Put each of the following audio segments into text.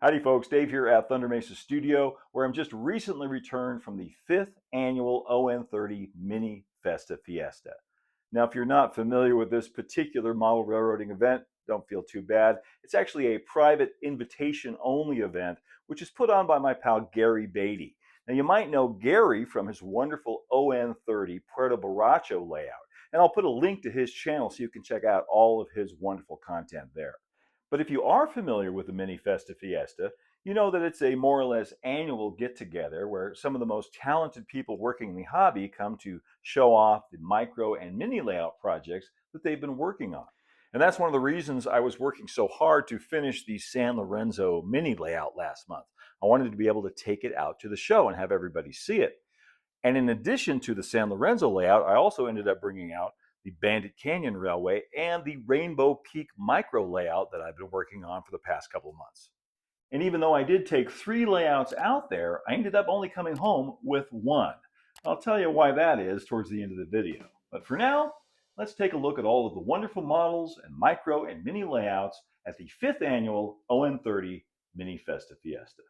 Howdy folks, Dave here at Thunder Mesa Studio, where I'm just recently returned from the 5th annual On30 Mini-Festa Fiesta. Now, if you're not familiar with this particular model railroading event, don't feel too bad. It's actually a private invitation-only event, which is put on by my pal Gary Beatty. Now, you might know Gary from his wonderful On30 Puerto Borracho layout, and I'll put a link to his channel so you can check out all of his wonderful content there. But if you are familiar with the Mini-Festa Fiesta, you know that it's a more or less annual get-together where some of the most talented people working in the hobby come to show off the micro and mini layout projects that they've been working on. And that's one of the reasons I was working so hard to finish the San Lorenzo mini layout last month. I wanted to be able to take it out to the show and have everybody see it. And in addition to the San Lorenzo layout, I also ended up bringing out the Bandit Canyon Railway and the Rainbow Peak micro layout that I've been working on for the past couple of months. And even though I did take 3 layouts out there, I ended up only coming home with 1. I'll tell you why that is towards the end of the video. But for now, let's take a look at all of the wonderful models and micro and mini layouts at the 5th annual On30 Mini-Festa Fiesta.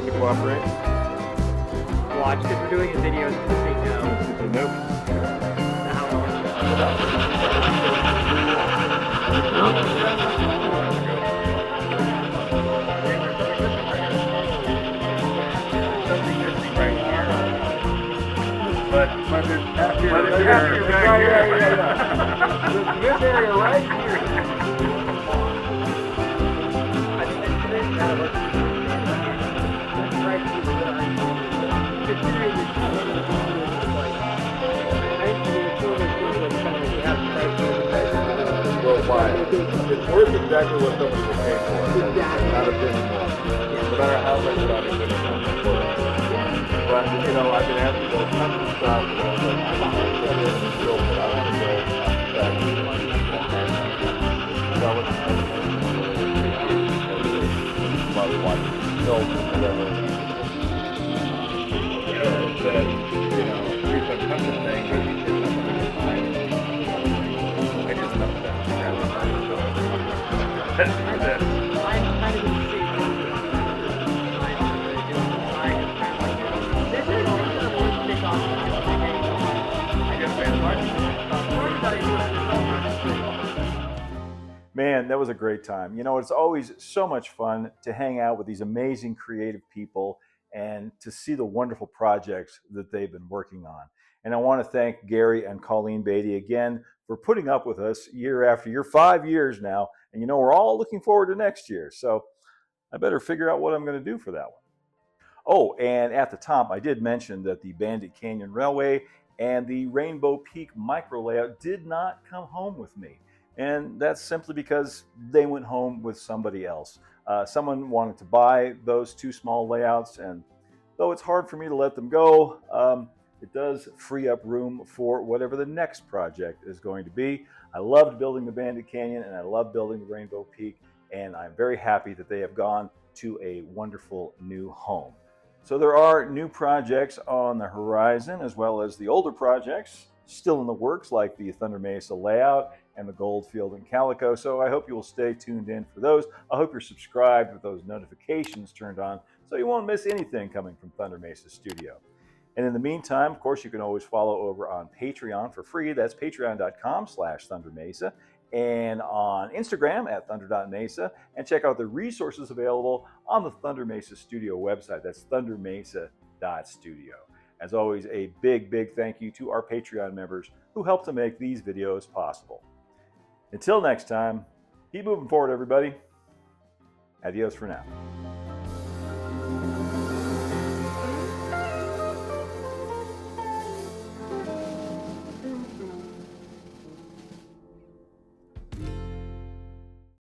have to cooperate? Watch, because we're doing a video to say no. Nope. But there's after this area right here. It's worth exactly what somebody will pay for. Not a bit more. No matter how much money it's going to come for. But, you know, I've been asked to go tons of stuff, and I was like, I'm not going to get it until I want to go back to my watching films or whatever. That, you know, here's some country thing, maybe it's not going to get mine. I just know that. That's for this. Man, that was a great time. You know, it's always so much fun to hang out with these amazing creative people and to see the wonderful projects that they've been working on. And I want to thank Gary and Colleen Beatty again for putting up with us year after year, 5 years now. And you know, we're all looking forward to next year. So I better figure out what I'm going to do for that one. Oh, and at the top, I did mention that the Bandit Canyon Railway and the Rainbow Peak micro layout did not come home with me. And that's simply because they went home with somebody else. Someone wanted to buy those two small layouts, and though it's hard for me to let them go, it does free up room for whatever the next project is going to be. I loved building the Bandit Canyon, and I love building the Rainbow Peak, and I'm very happy that they have gone to a wonderful new home. So there are new projects on the horizon, as well as the older projects still in the works, like the Thunder Mesa layout and the Goldfield and Calico. So I hope you will stay tuned in for those. I hope you're subscribed with those notifications turned on so you won't miss anything coming from Thunder Mesa Studio. And in the meantime, of course, you can always follow over on Patreon for free. That's patreon.com/ThunderMesa, and on Instagram at thunder.mesa, and check out the resources available on the Thunder Mesa Studio website. That's thundermesa.studio. As always, a big thank you to our Patreon members who help to make these videos possible. Until next time, keep moving forward, everybody. Adios for now.